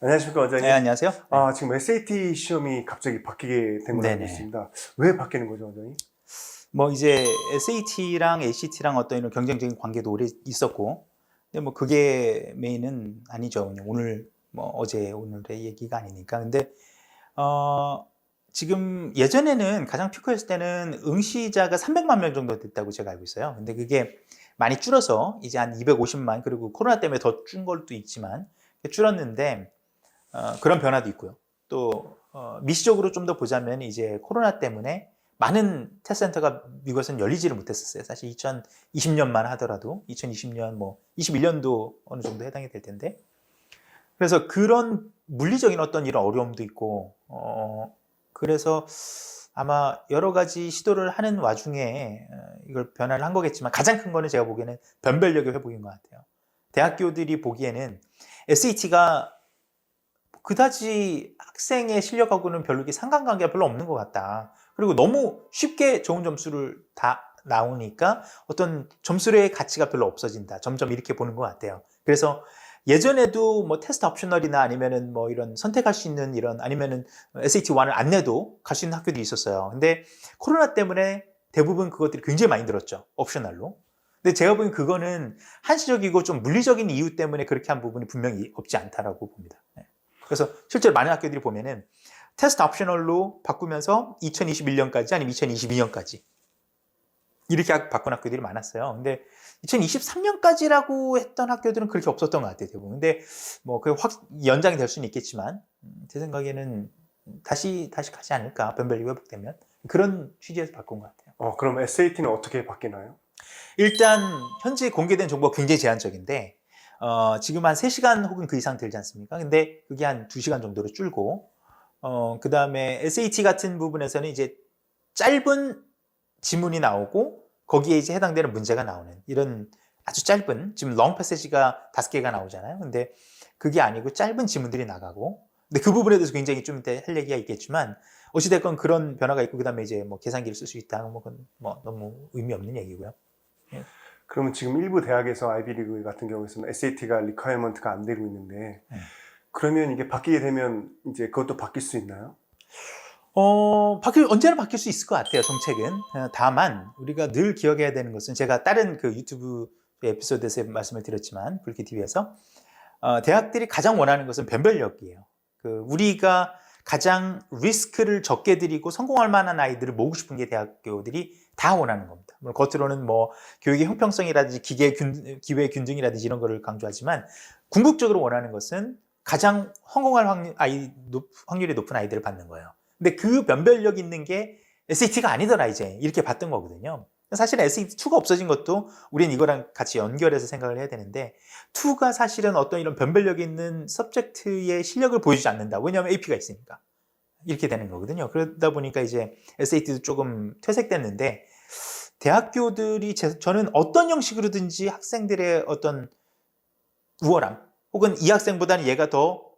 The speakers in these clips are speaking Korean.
안녕하십니까, 네, 원장님. 안녕하세요. 네. 지금 SAT 시험이 갑자기 바뀌게 된 걸로 알고 네네. 있습니다. 왜 바뀌는 거죠, 원장님? 뭐 이제 SAT랑 ACT랑 어떤 이런 경쟁적인 관계도 오래 있었고, 근데 뭐 그게 메인은 아니죠. 그냥 오늘 뭐 어제 오늘의 얘기가 아니니까. 근데 지금 예전에는 가장 피크였을 때는 응시자가 300만 명 정도 됐다고 제가 알고 있어요. 근데 그게 많이 줄어서 이제 한 250만, 그리고 코로나 때문에 더 준 걸도 있지만 줄었는데 그런 변화도 있고요. 또 미시적으로 좀 더 보자면 이제 코로나 때문에 많은 테스트 센터가 미국에서는 열리지를 못했었어요. 사실 2020년만 하더라도 2020년 뭐 21년도 어느 정도 해당이 될 텐데, 그래서 그런 물리적인 어떤 이런 어려움도 있고 그래서 아마 여러 가지 시도를 하는 와중에 이걸 변화를 한 거겠지만, 가장 큰 거는 제가 보기에는 변별력의 회복인 것 같아요. 대학교들이 보기에는 SAT가 그다지 학생의 실력하고는 별로 이게 상관관계가 별로 없는 것 같다. 그리고 너무 쉽게 좋은 점수를 다 나오니까 어떤 점수의 가치가 별로 없어진다. 점점 이렇게 보는 것 같아요. 그래서 예전에도 뭐 테스트 옵셔널이나 아니면은 뭐 이런 선택할 수 있는 이런, 아니면은 SAT1을 안 내도 갈 수 있는 학교들이 있었어요. 근데 코로나 때문에 대부분 그것들이 굉장히 많이 늘었죠. 옵셔널로. 근데 제가 보기엔 그거는 한시적이고 좀 물리적인 이유 때문에 그렇게 한 부분이 분명히 없지 않다라고 봅니다. 네. 그래서 실제로 많은 학교들이 보면은 테스트 옵셔널로 바꾸면서 2021년까지 아니면 2022년까지 이렇게 바꾼 학교들이 많았어요. 근데 2023년까지라고 했던 학교들은 그렇게 없었던 것 같아요, 대부분. 근데 뭐 그 확 연장이 될 수는 있겠지만, 제 생각에는 다시 가지 않을까, 변별력이 회복되면. 그런 취지에서 바꾼 것 같아요. 그럼 SAT는 어떻게 바뀌나요? 일단 현재 공개된 정보가 굉장히 제한적인데, 지금 한 3시간 혹은 그 이상 들지 않습니까? 근데 그게 한 2시간 정도로 줄고, 그 다음에 SAT 같은 부분에서는 이제 짧은 지문이 나오고 거기에 이제 해당되는 문제가 나오는 이런 아주 짧은, 지금 롱 패시지가 5개가 나오잖아요. 근데 그게 아니고 짧은 지문들이 나가고, 근데 그 부분에 대해서 굉장히 좀 이따 할 얘기가 있겠지만, 어찌됐건 그런 변화가 있고, 그 다음에 이제 뭐 계산기를 쓸 수 있다, 뭐 그건 뭐 너무 의미 없는 얘기고요. 예. 그러면 지금 일부 대학에서 아이비리그 같은 경우에서는 SAT가 리퀘어먼트가 안 되고 있는데, 그러면 이게 바뀌게 되면 이제 그것도 바뀔 수 있나요? 언제나 바뀔 수 있을 것 같아요, 정책은. 다만, 우리가 늘 기억해야 되는 것은, 제가 다른 그 유튜브 에피소드에서 말씀을 드렸지만, 불키 TV에서, 대학들이 가장 원하는 것은 변별력이에요. 우리가 가장 리스크를 적게 들이고 성공할 만한 아이들을 모으고 싶은 게 대학교들이 다 원하는 겁니다. 물론 겉으로는 뭐 교육의 형평성이라든지 기회 균등이라든지 이런 거를 강조하지만, 궁극적으로 원하는 것은 가장 성공할 확률이 높은 아이들을 받는 거예요. 근데 그 변별력 있는 게 SAT가 아니더라 이제, 이렇게 봤던 거거든요. 사실은 SAT2가 없어진 것도 우리는 이거랑 같이 연결해서 생각을 해야 되는데, 2가 사실은 어떤 이런 변별력 있는 서브젝트의 실력을 보여주지 않는다. 왜냐하면 AP가 있으니까. 이렇게 되는 거거든요. 그러다 보니까 이제 SAT도 조금 퇴색됐는데, 대학교들이 저는 어떤 형식으로든지 학생들의 어떤 우월함, 혹은 이 학생보다는 얘가 더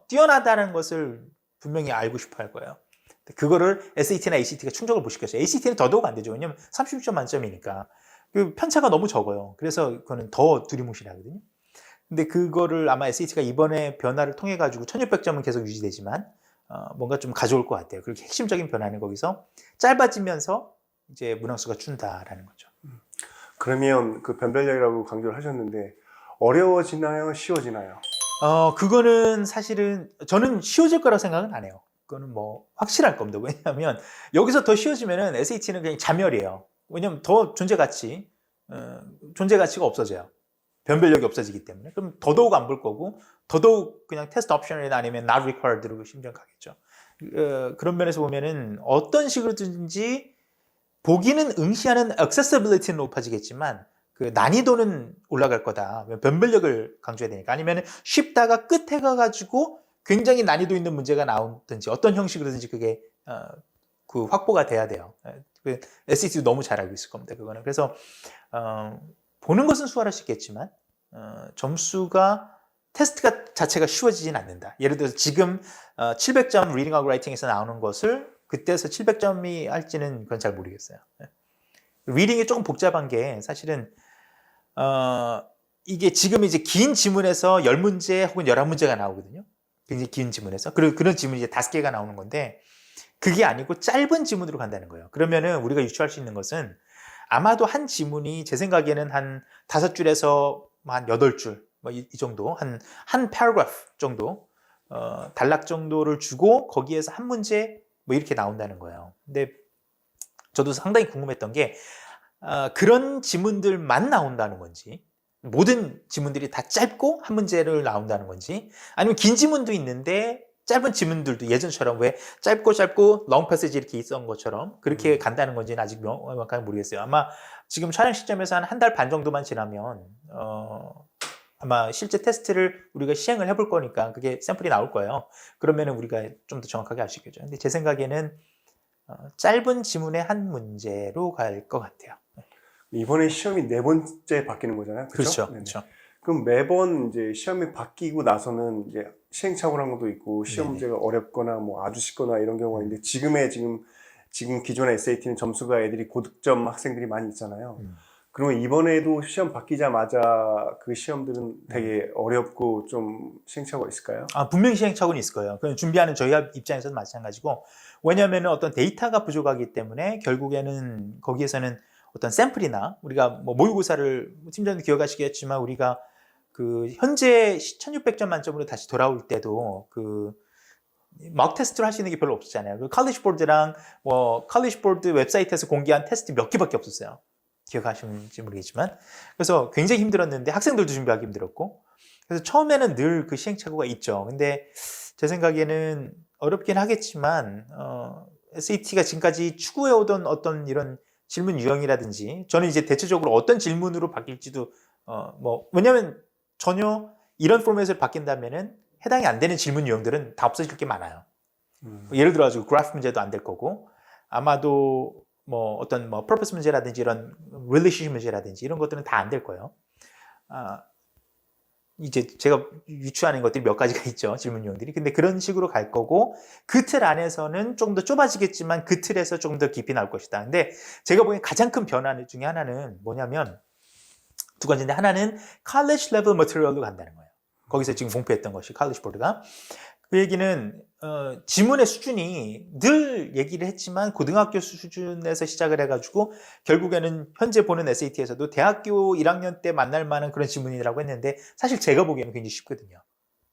뛰어나다는 것을 분명히 알고 싶어 할 거예요. 그거를 SAT나 ACT가 충족을 못 시켰어요. ACT는 더더욱 안 되죠. 왜냐면 30점 만점이니까. 그 편차가 너무 적어요. 그래서 그거는 더 두리뭉실하거든요. 근데 그거를 아마 SAT가 이번에 변화를 통해 가지고 1600점은 계속 유지되지만 뭔가 좀 가져올 것 같아요. 그렇게 핵심적인 변화는 거기서 짧아지면서 이제 문항수가 준다라는 거죠. 그러면 그 변별력이라고 강조를 하셨는데, 어려워지나요? 쉬워지나요? 그거는 사실은 저는 쉬워질 거라고 생각은 안 해요. 그거는 뭐 확실할 겁니다. 왜냐하면 여기서 더 쉬워지면은 SAT는 그냥 자멸이에요. 왜냐하면 더 존재 가치가 없어져요. 변별력이 없어지기 때문에. 그럼 더더욱 안 볼 거고, 더더욱 그냥 테스트 옵션이나 아니면 not required로 심지어 가겠죠. 그런 면에서 보면은 어떤 식으로든지 보기는 응시하는 accessibility는 높아지겠지만 그 난이도는 올라갈 거다. 변별력을 강조해야 되니까. 아니면 쉽다가 끝에 가가지고 굉장히 난이도 있는 문제가 나오든지 어떤 형식으로든지 그게 그 확보가 돼야 돼요. SEC도 너무 잘 알고 있을 겁니다. 그거는. 그래서 보는 것은 수월할 수 있겠지만 점수가 테스트가 자체가 쉬워지진 않는다. 예를 들어서 지금 700점 리딩하고 라이팅에서 나오는 것을 그때서 700점이 할지는 그건 잘 모르겠어요. 리딩이 조금 복잡한 게 사실은 이게 지금 이제 긴 지문에서 10문제 혹은 11문제가 나오거든요. 굉장히 긴 지문에서. 그리고 그런 지문이 이제 5개가 나오는 건데, 그게 아니고 짧은 지문으로 간다는 거예요. 그러면은 우리가 유추할 수 있는 것은 아마도 한 지문이 제 생각에는 한 5줄에서 한 8줄, 뭐 이 정도, 한 paragraph 정도, 단락 정도를 주고 거기에서 한 문제 뭐 이렇게 나온다는 거예요. 근데 저도 상당히 궁금했던 게, 그런 지문들만 나온다는 건지, 모든 지문들이 다 짧고 한 문제를 나온다는 건지, 아니면 긴 지문도 있는데 짧은 지문들도 예전처럼 왜 짧고 long passage 이렇게 있었던 것처럼 그렇게 간다는 건지는 아직 명확하게 모르겠어요. 아마 지금 촬영 시점에서 한 달 반 정도만 지나면 아마 실제 테스트를 우리가 시행을 해볼 거니까 그게 샘플이 나올 거예요. 그러면은 우리가 좀 더 정확하게 알 수 있겠죠. 근데 제 생각에는 짧은 지문의 한 문제로 갈 것 같아요. 이번에 시험이 4번째 바뀌는 거잖아요. 그렇죠. 네네. 그렇죠. 그럼 매번 이제 시험이 바뀌고 나서는 이제 시행착오란 것도 있고 시험 네네. 문제가 어렵거나 뭐 아주 쉽거나 이런 경우가 있는데 지금 기존의 SAT는 점수가 애들이 고득점 학생들이 많이 있잖아요. 그러면 이번에도 시험 바뀌자마자 그 시험들은 되게 어렵고 좀 시행착오가 있을까요? 분명히 시행착오는 있을 거예요. 그럼 준비하는 저희 입장에서는 마찬가지고, 왜냐하면 어떤 데이터가 부족하기 때문에 결국에는 거기에서는 어떤 샘플이나 우리가 뭐 모의고사를 팀장님 기억하시겠지만 우리가 그 현재 1600점 만점으로 다시 돌아올 때도 그 막 테스트를 할 수 있는 게 별로 없었잖아요. 그 칼리지 보드랑 뭐 칼리지 보드 웹사이트에서 공개한 테스트 몇 개밖에 없었어요. 기억하시는지 모르겠지만. 그래서 굉장히 힘들었는데 학생들도 준비하기 힘들었고. 그래서 처음에는 늘 그 시행착오가 있죠. 근데 제 생각에는 어렵긴 하겠지만 SAT가 지금까지 추구해오던 어떤 이런 질문 유형이라든지, 저는 이제 대체적으로 어떤 질문으로 바뀔지도 왜냐면 전혀 이런 포맷을 바뀐다면은 해당이 안 되는 질문 유형들은 다 없어질 게 많아요. 예를 들어 가지고 그래프 문제도 안 될 거고, 아마도 뭐 어떤 뭐 퍼포스 문제라든지 이런 릴레이션십 문제라든지 이런 것들은 다 안 될 거예요. 이제 제가 유추하는 것들이 몇 가지가 있죠, 질문 유형들이. 근데 그런 식으로 갈 거고, 그 틀 안에서는 좀 더 좁아지겠지만 그 틀에서 좀 더 깊이 나올 것이다. 근데 제가 보기엔 가장 큰 변화 중에 하나는 뭐냐면, 두 가지인데, 하나는 college level material로 간다는 거예요. 거기서 지금 공표했던 것이 칼리지 보드가. 그 얘기는 지문의 수준이 늘 얘기를 했지만 고등학교 수준에서 시작을 해가지고 결국에는 현재 보는 SAT에서도 대학교 1학년 때 만날 만한 그런 지문이라고 했는데, 사실 제가 보기에는 굉장히 쉽거든요.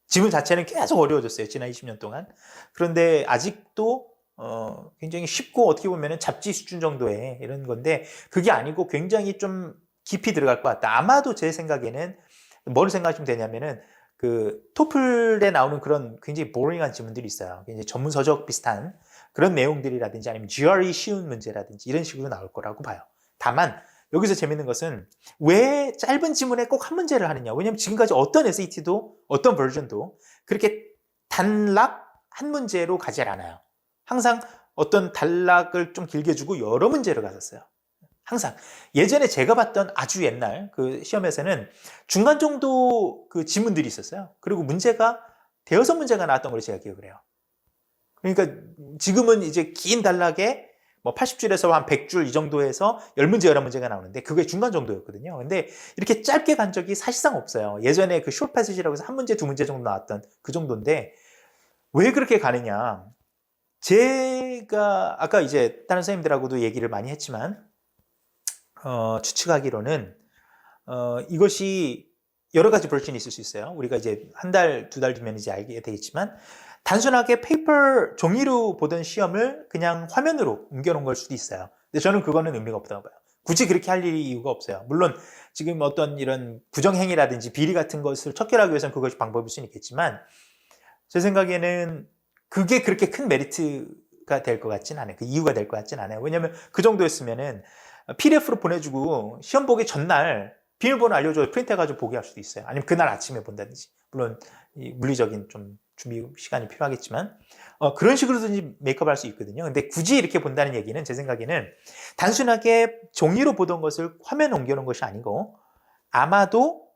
지문 자체는 계속 어려워졌어요, 지난 20년 동안. 그런데 아직도 굉장히 쉽고 어떻게 보면 잡지 수준 정도의 이런 건데, 그게 아니고 굉장히 좀 깊이 들어갈 것 같다. 아마도 제 생각에는 뭘 생각하시면 되냐면은, 그 토플에 나오는 그런 굉장히 보링한 지문들이 있어요. 굉장히 전문 서적 비슷한 그런 내용들이라든지 아니면 GRE 쉬운 문제라든지 이런 식으로 나올 거라고 봐요. 다만 여기서 재밌는 것은 왜 짧은 지문에 꼭 한 문제를 하느냐. 왜냐하면 지금까지 어떤 SAT도 어떤 버전도 그렇게 단락 한 문제로 가지 않아요. 항상 어떤 단락을 좀 길게 주고 여러 문제를 가졌어요. 항상. 예전에 제가 봤던 아주 옛날 그 시험에서는 중간 정도 그 지문들이 있었어요. 그리고 문제가 대여섯 문제가 나왔던 걸로 제가 기억을 해요. 그러니까 지금은 이제 긴 단락에 뭐 80줄에서 한 100줄 이 정도에서 10문제, 11문제가 나오는데 그게 중간 정도였거든요. 근데 이렇게 짧게 간 적이 사실상 없어요. 예전에 그 숏 패시지라고 해서 한 문제, 두 문제 정도 나왔던 그 정도인데, 왜 그렇게 가느냐. 제가 아까 이제 다른 선생님들하고도 얘기를 많이 했지만, 추측하기로는 이것이 여러 가지 버전이 있을 수 있어요. 우리가 이제 한 달, 두 달 뒤면 이제 알게 되겠지만, 단순하게 페이퍼 종이로 보던 시험을 그냥 화면으로 옮겨놓은 걸 수도 있어요. 근데 저는 그거는 의미가 없다고 봐요. 굳이 그렇게 할 이유가 없어요. 물론 지금 어떤 이런 부정행위라든지 비리 같은 것을 척결하기 위해서는 그것이 방법일 수는 있겠지만, 제 생각에는 그게 그렇게 큰 메리트가 될 것 같진 않아요. 그 이유가 될 것 같진 않아요. 왜냐하면 그 정도였으면은 PDF로 보내주고 시험 보기 전날 비밀번호 알려줘 프린트해가지고 보게 할 수도 있어요. 아니면 그날 아침에 본다든지. 물론 이 물리적인 좀 준비 시간이 필요하겠지만 그런 식으로든지 메이크업 할 수 있거든요. 근데 굳이 이렇게 본다는 얘기는 제 생각에는 단순하게 종이로 보던 것을 화면에 옮겨놓은 것이 아니고, 아마도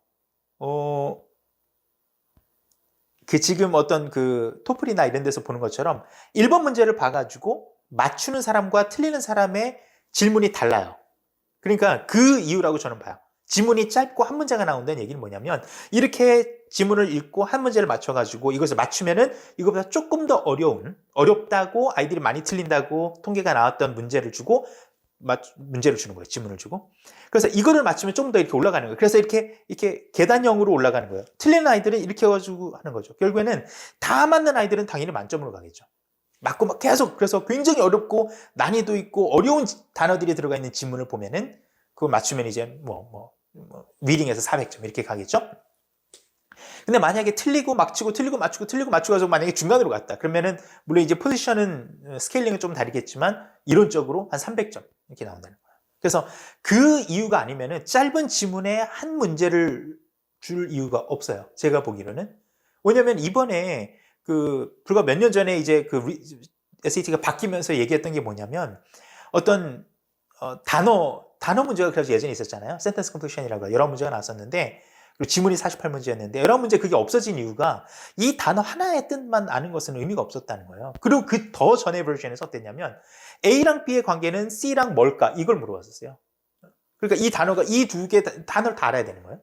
그 지금 어떤 그 토플이나 이런 데서 보는 것처럼 1번 문제를 봐가지고 맞추는 사람과 틀리는 사람의 질문이 달라요. 그러니까 그 이유라고 저는 봐요. 지문이 짧고 한 문제가 나온다는 얘기는 뭐냐면 이렇게 지문을 읽고 한 문제를 맞춰가지고 이것을 맞추면은 이것보다 조금 더 어렵다고 아이들이 많이 틀린다고 통계가 나왔던 문제를 주고 문제를 주는 거예요. 지문을 주고. 그래서 이거를 맞추면 조금 더 이렇게 올라가는 거예요. 그래서 이렇게 계단형으로 올라가는 거예요. 틀린 아이들은 이렇게 해가지고 하는 거죠. 결국에는 다 맞는 아이들은 당연히 만점으로 가겠죠. 맞고 막 계속 그래서 굉장히 어렵고 난이도 있고 어려운 단어들이 들어가 있는 지문을 보면은 그걸 맞추면 이제 리딩에서 400점 이렇게 가겠죠. 근데 만약에 틀리고 맞추고 틀리고 맞추고 틀리고 맞추고 해서 만약에 중간으로 갔다. 그러면은 물론 이제 포지션은 스케일링은 좀 다르겠지만 이론적으로 한 300점 이렇게 나온다는 거예요. 그래서 그 이유가 아니면은 짧은 지문에 한 문제를 줄 이유가 없어요. 제가 보기로는. 왜냐면 이번에 불과 몇 년 전에 이제 SAT가 바뀌면서 얘기했던 게 뭐냐면 어떤 단어 문제가 그래서 예전에 있었잖아요. 센텐스 컴플리션이라고 여러 문제가 나왔었는데 그리고 지문이 48문제였는데 여러 문제 그게 없어진 이유가 이 단어 하나의 뜻만 아는 것은 의미가 없었다는 거예요. 그리고 그 더 전의 버전에서 어땠냐면 A랑 B의 관계는 C랑 뭘까 이걸 물어봤었어요. 그러니까 이 단어가 이 두 개 단어를 다 알아야 되는 거예요.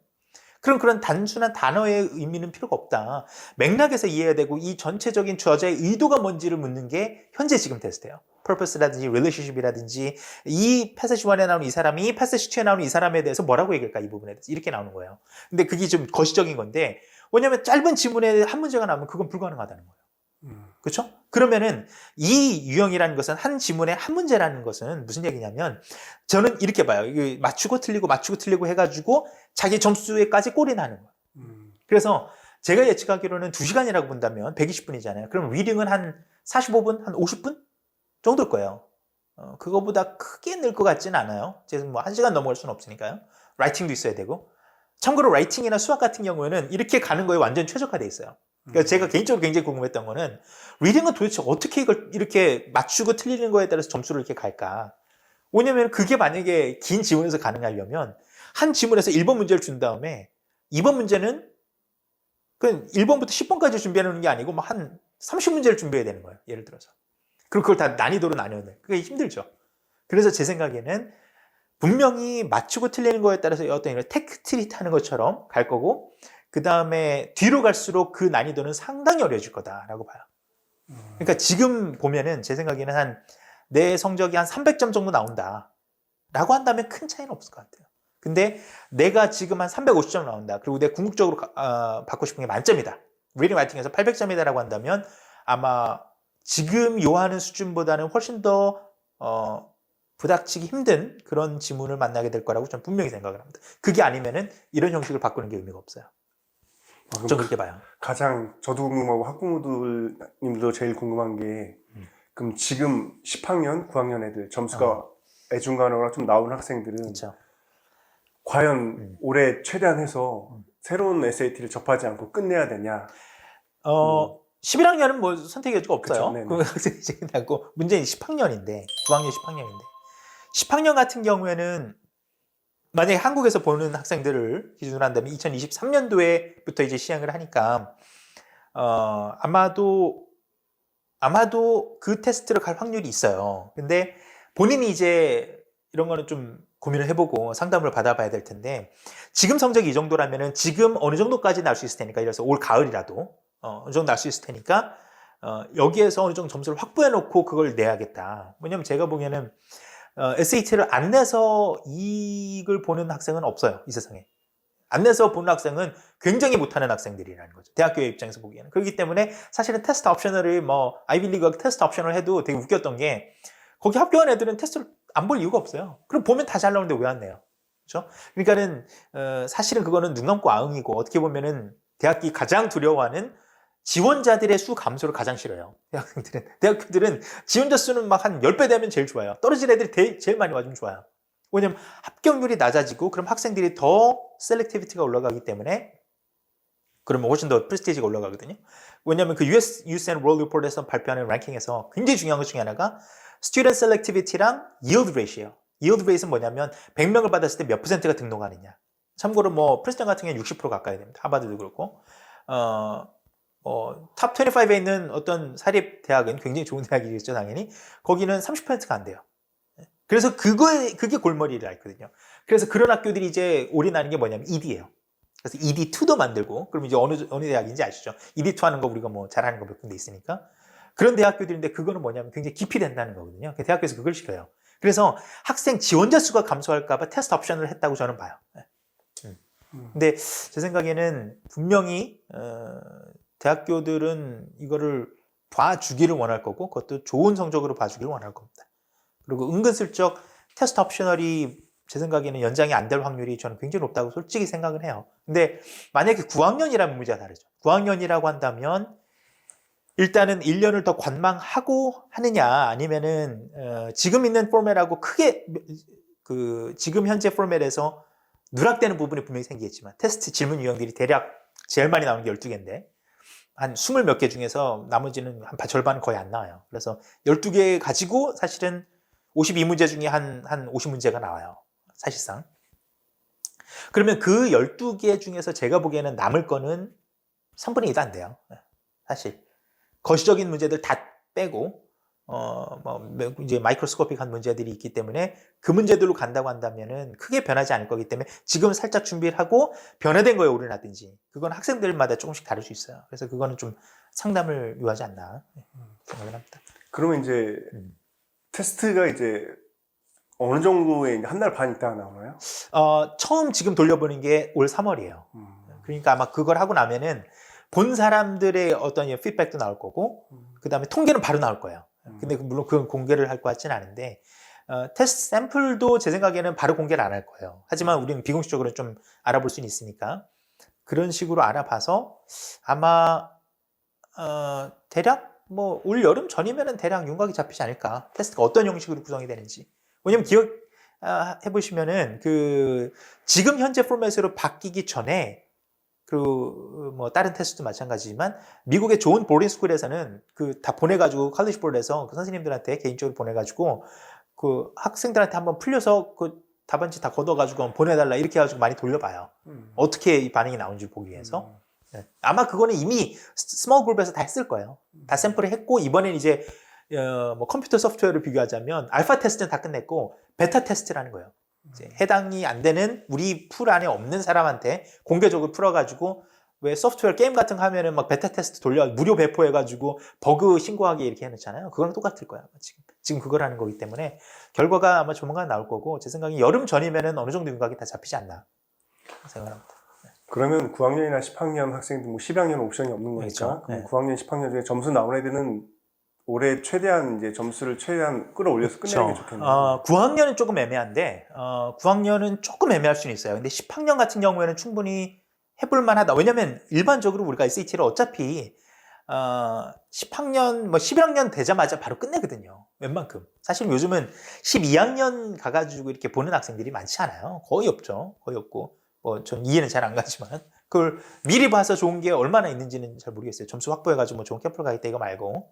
그럼 그런 단순한 단어의 의미는 필요가 없다. 맥락에서 이해해야 되고 이 전체적인 저자의 의도가 뭔지를 묻는 게 현재 지금 테스트예요. purpose라든지 relationship이라든지 이 passage 1에 나오는 이 사람이 passage 2에 나오는 이 사람에 대해서 뭐라고 얘기할까 이 부분에 대해서 이렇게 나오는 거예요. 근데 그게 좀 거시적인 건데 왜냐하면 짧은 지문에 한 문제가 나오면 그건 불가능하다는 거예요. 그렇죠? 그러면은 이 유형이라는 것은 한 지문에 한 문제라는 것은 무슨 얘기냐면 저는 이렇게 봐요. 맞추고 틀리고 해가지고 자기 점수에까지 꼴이 나는 거예요. 그래서 제가 예측하기로는 2시간이라고 본다면 120분이잖아요. 그럼 리딩은 한 45분, 한 50분 정도일 거예요. 그거보다 크게 늘 것 같지는 않아요. 제가 뭐 1시간 넘어갈 수는 없으니까요. 라이팅도 있어야 되고. 참고로 라이팅이나 수학 같은 경우에는 이렇게 가는 거에 완전 최적화되어 있어요. 그러니까 제가 개인적으로 굉장히 궁금했던 거는 리딩은 도대체 어떻게 이걸 이렇게 맞추고 틀리는 거에 따라서 점수를 이렇게 갈까? 왜냐면 그게 만약에 긴 지문에서 가능하려면 한 지문에서 1번 문제를 준 다음에 2번 문제는 그 1번부터 10번까지 준비하는 게 아니고 한 30문제를 준비해야 되는 거예요. 예를 들어서. 그리고 그걸 다 난이도로 나눠야 돼. 그게 힘들죠. 그래서 제 생각에는 분명히 맞추고 틀리는 거에 따라서 어떤 이런 테크 트리트 하는 것처럼 갈 거고 그 다음에 뒤로 갈수록 그 난이도는 상당히 어려워질 거다라고 봐요. 그러니까 지금 보면은 제 생각에는 내 성적이 한 300점 정도 나온다 라고 한다면 큰 차이는 없을 것 같아요. 근데 내가 지금 한 350점 나온다. 그리고 내가 궁극적으로 받고 싶은 게 만점이다. 리딩 라이팅에서 800점이다 라고 한다면 아마 지금 요하는 수준보다는 훨씬 더 부닥치기 힘든 그런 지문을 만나게 될 거라고 저는 분명히 생각을 합니다. 그게 아니면은 이런 형식을 바꾸는 게 의미가 없어요. 좀 그렇게 봐요. 가장 저도 궁금하고 학부모님들도 제일 궁금한 게 그럼 지금 10학년, 9학년 애들 점수가 애중간호가 좀 나온 학생들은 그렇죠. 과연 올해 최대한 해서 새로운 SAT를 접하지 않고 끝내야 되냐? 11학년은 뭐 선택의 여지가 없어요. 그쵸, 그 학생이 끝나고 문제는 10학년인데 9학년, 10학년인데 10학년 같은 경우에는 만약에 한국에서 보는 학생들을 기준으로 한다면 2023년도에부터 이제 시행을 하니까 아마도 그 테스트를 갈 확률이 있어요. 근데 본인이 이제 이런 거는 좀 고민을 해보고 상담을 받아봐야 될 텐데 지금 성적이 이 정도라면은 지금 어느 정도까지 날 수 있을 테니까 이래서 올 가을이라도 어느 정도 날 수 있을 테니까 여기에서 어느 정도 점수를 확보해 놓고 그걸 내야겠다. 왜냐면 제가 보기에는 SAT를 안 내서 이익을 보는 학생은 없어요. 이 세상에. 안 내서 보는 학생은 굉장히 못하는 학생들이라는 거죠. 대학교의 입장에서 보기에는. 그렇기 때문에 사실은 테스트 옵셔널을 아이비리그 테스트 옵셔널 해도 되게 웃겼던 게 거기 합격한 애들은 테스트를 안 볼 이유가 없어요. 그럼 보면 다 잘 나오는데 왜 안 내요? 그렇죠? 그러니까는 사실은 그거는 눈 감고 아응이고 어떻게 보면은 대학이 가장 두려워하는 지원자들의 수 감소를 가장 싫어요. 대학교들은 지원자 수는 막 한 10배 되면 제일 좋아요. 떨어진 애들이 제일 많이 맞으면 좋아요. 왜냐면 합격률이 낮아지고 그럼 학생들이 더 셀렉티비티가 올라가기 때문에 그러면 훨씬 더 프레스티지가 올라가거든요. 왜냐면 그 US Youth and World Report에서 발표하는 랭킹에서 굉장히 중요한 것 중에 하나가 Student Selectivity랑 Yield Rate예요. Yield Rate는 뭐냐면 100명을 받았을 때 몇 %가 등록하느냐. 참고로 프린스턴 같은 경우는 60% 가까이 됩니다. 하버드도 그렇고. 탑 25에 있는 어떤 사립 대학은 굉장히 좋은 대학이겠죠, 당연히. 거기는 30%가 안 돼요. 그래서 그게 골머리를 앓거든요. 그래서 그런 학교들이 이제 올인하는 게 뭐냐면 ED예요. 그래서 ED2도 만들고, 그럼 이제 어느 대학인지 아시죠? ED2 하는 거 우리가 뭐 잘하는 거 몇 군데 있으니까. 그런 대학교들인데 그거는 뭐냐면 굉장히 깊이 된다는 거거든요. 대학교에서 그걸 시켜요. 그래서 학생 지원자 수가 감소할까봐 테스트 옵션을 했다고 저는 봐요. 근데 제 생각에는 분명히 대학교들은 이거를 봐주기를 원할 거고, 그것도 좋은 성적으로 봐주기를 원할 겁니다. 그리고 은근슬쩍 테스트 옵셔널이 제 생각에는 연장이 안 될 확률이 저는 굉장히 높다고 솔직히 생각을 해요. 근데 만약에 9학년이라면 문제가 다르죠. 9학년이라고 한다면 일단은 1년을 더 관망하고 하느냐, 아니면은 지금 있는 포맷하고 크게 지금 현재 포맷에서 누락되는 부분이 분명히 생기겠지만, 테스트 질문 유형들이 대략 제일 많이 나오는 게 12개인데 한 20 몇 개 중에서 나머지는 한 절반은 거의 안 나와요. 그래서 12개 가지고 사실은 52문제 중에 한 50문제가 나와요. 사실상. 그러면 그 12개 중에서 제가 보기에는 남을 거는 3분의 2도 안 돼요. 사실. 거시적인 문제들 다 빼고, 이제 마이크로스코픽한 문제들이 있기 때문에 그 문제들로 간다고 한다면은 크게 변하지 않을 거기 때문에 지금 살짝 준비를 하고 변화된 거에 올인하든지, 그건 학생들마다 조금씩 다를 수 있어요. 그래서 그거는 좀 상담을 요하지 않나 생각을 합니다. 그러면 이제 테스트가 이제 어느 정도의 한 달 반 있다가 나오나요? 처음 지금 돌려보는 게 올 3월이에요. 그러니까 아마 그걸 하고 나면은 본 사람들의 어떤 피드백도 나올 거고, 그 다음에 통계는 바로 나올 거예요. 근데 물론 그건 공개를 할 것 같지는 않은데, 테스트 샘플도 제 생각에는 바로 공개를 안 할 거예요. 하지만 우리는 비공식적으로 좀 알아볼 수는 있으니까 그런 식으로 알아봐서 아마 대략 뭐 올 여름 전이면은 대략 윤곽이 잡히지 않을까. 테스트가 어떤 형식으로 구성이 되는지. 왜냐면 해보시면은 지금 현재 포맷으로 바뀌기 전에 뭐 다른 테스트도 마찬가지지만 미국의 좋은 보딩 스쿨에서는 다 보내가지고 칼리지 볼에서 선생님들한테 개인적으로 보내가지고 학생들한테 한번 풀려서 답안지 다 걷어가지고 보내달라 이렇게 해가지고 많이 돌려봐요. 어떻게 이 반응이 나오는지 보기 위해서. 아마 그거는 이미 스몰 그룹에서 다 했을 거예요. 다 샘플을 했고, 이번엔 이제 뭐 컴퓨터 소프트웨어를 비교하자면 알파 테스트는 다 끝냈고 베타 테스트라는 거예요. 이제 해당이 안 되는 우리 풀 안에 없는 사람한테 공개적으로 풀어가지고, 왜 소프트웨어 게임 같은 거 하면은 막 베타 테스트 돌려 무료 배포해가지고 버그 신고하게 이렇게 해놓잖아요. 그거랑 똑같을 거야. 지금 그걸 하는 거기 때문에 결과가 아마 조만간 나올 거고, 제 생각에 여름 전이면은 어느 정도 윤곽이 다 잡히지 않나 생각합니다. 그러면 9학년이나 10학년 학생들, 뭐 10학년 옵션이 없는 거니까, 그렇죠. 그럼 9학년, 10학년 중에 점수 나온 애들은 올해 최대한 이제 점수를 최대한 끌어올려서 끝내는 게 좋겠네요. 9학년은 조금 애매한데, 9학년은 조금 애매할 수는 있어요. 근데 10학년 같은 경우에는 충분히 해볼 만하다. 왜냐면 일반적으로 우리가 SAT를 어차피 10학년, 뭐 11학년 되자마자 바로 끝내거든요. 웬만큼. 사실 요즘은 12학년 가가지고 이렇게 보는 학생들이 많지 않아요. 거의 없죠. 거의 없고. 뭐 전 이해는 잘 안 가지만 그걸 미리 봐서 좋은 게 얼마나 있는지는 잘 모르겠어요. 점수 확보해가지고 뭐 좋은 캠프를 가겠다 이거 말고,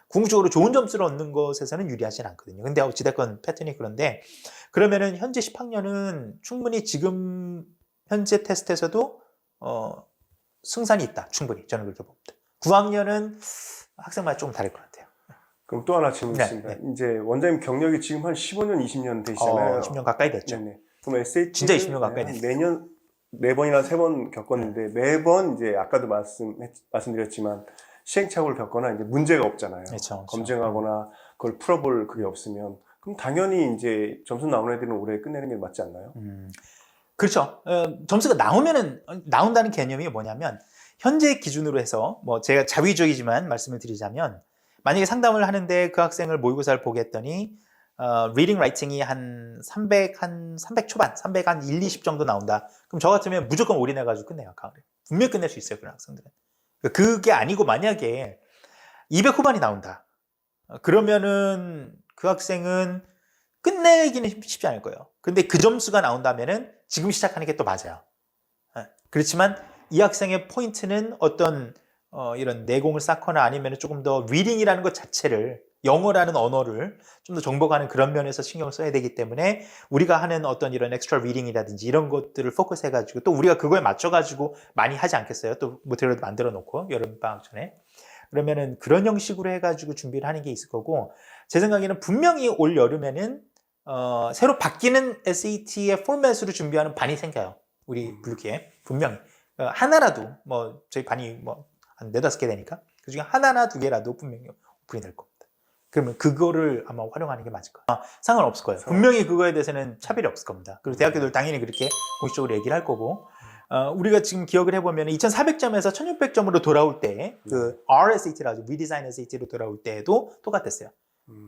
궁극적으로 좋은 점수를 얻는 것에서는 유리하진 않거든요. 근데 어찌됐건 패턴이 그런데, 그러면은 현재 10학년은 충분히 지금 현재 테스트에서도 승산이 있다. 충분히 저는 그렇게 봅니다. 9학년은 학생마다 조금 다를 것 같아요. 그럼 또 하나 질문 있습니다. 네. 이제 원장님 경력이 지금 한 15년, 20년 되시잖아요. 10년 가까이 됐죠. 네네. 그럼 SAT 진짜 20년 가까이 됐어요. 매년 4번이나 3번 겪었는데 매번 이제 아까도 말씀드렸지만 시행착오를 겪거나 이제 문제가 없잖아요. 그렇죠. 검증하거나 그걸 풀어볼 그게 없으면, 그럼 당연히 이제 점수 나오는 애들은 올해 끝내는 게 맞지 않나요? 그렇죠. 점수가 나온다는 개념이 뭐냐면, 현재 기준으로 해서 뭐 제가 자의적이지만 말씀을 드리자면, 만약에 상담을 하는데 그 학생을 모의고사를 보게 했더니 리딩 라이팅이 한 300 초반, 300 한 1, 20 정도 나온다. 그럼 저 같으면 무조건 올인해가지고 끝내요. 가을에. 분명히 끝낼 수 있어요. 그런 학생들은. 그게 아니고 만약에 200 후반이 나온다. 그러면은 그 학생은 끝내기는 쉽지 않을 거예요. 근데 그 점수가 나온다면은 지금 시작하는 게 또 맞아요. 그렇지만 이 학생의 포인트는 어떤 이런 내공을 쌓거나 아니면 조금 더 리딩이라는 것 자체를, 영어라는 언어를 좀 더 정복하는 그런 면에서 신경을 써야 되기 때문에, 우리가 하는 어떤 이런 엑스트라 리딩이라든지 이런 것들을 포커스 해가지고, 또 우리가 그거에 맞춰가지고 많이 하지 않겠어요? 또 모델을 만들어 놓고 여름방학 전에. 그러면은 그런 형식으로 해가지고 준비를 하는 게 있을 거고, 제 생각에는 분명히 올 여름에는 새로 바뀌는 SAT의 포맷으로 준비하는 반이 생겨요. 우리 블루키에 분명히 하나라도 뭐 저희 반이 뭐 한 4-5개 되니까 그 중에 하나나 2개라도 분명히 오픈이 될 겁니다. 그러면 그거를 아마 활용하는 게 맞을 거예요. 상관없을 거예요. 분명히 그거에 대해서는 차별이 없을 겁니다. 그리고 대학교들 당연히 그렇게 공식적으로 얘기를 할 거고 우리가 지금 기억을 해보면 2400점에서 1600점으로 돌아올 때 그 RSAT라고 하죠. Redesign SAT로 돌아올 때에도 똑같았어요.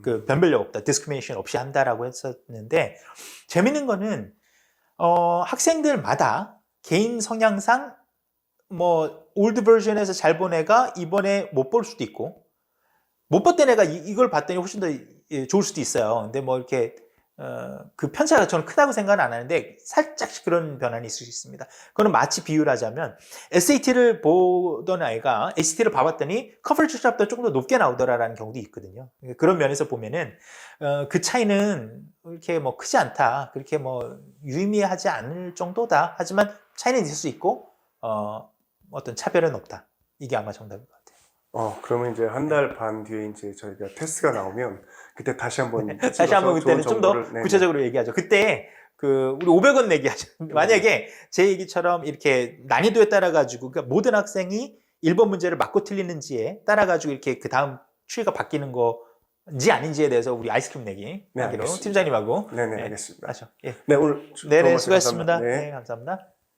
그 변별력 없다, discrimination 없이 한다라고 했었는데 재밌는 거는 학생들마다 개인 성향상 뭐 올드 버전에서 잘 본 애가 이번에 못 볼 수도 있고 못 봤던 애가 이걸 봤더니 훨씬 더 좋을 수도 있어요. 근데 뭐 이렇게 그 편차가 저는 크다고 생각은 안 하는데 살짝씩 그런 변환이 있을 수 있습니다. 그거는 마치 비유를 하자면 SAT를 보던 아이가 ACT를 봐봤더니 커버리지 값보다 조금 더 높게 나오더라라는 경우도 있거든요. 그런 면에서 보면은 그 차이는 이렇게 뭐 크지 않다, 그렇게 뭐 유의미하지 않을 정도다. 하지만 차이는 있을 수 있고 어떤 차별은 없다. 이게 아마 정답인 것 같아요. 그러면 이제 한 달 반 뒤에 이제 저희가 테스트가 나오면 그때 다시 한번 다시 한번 그때는 좀 더 구체적으로 얘기하죠. 그때 그 우리 500원 내기 하죠. 만약에 제 얘기처럼 이렇게 난이도에 따라 가지고 그러니까 모든 학생이 1번 문제를 맞고 틀리는지에 따라 가지고 이렇게 그 다음 추이가 바뀌는 거인지 아닌지에 대해서 우리 아이스크림 내기 하기로 팀장님하고 네네 알겠습니다. 하죠. 예. 네 오늘 네네 수고하셨습니다. 감사합니다. 네 감사합니다.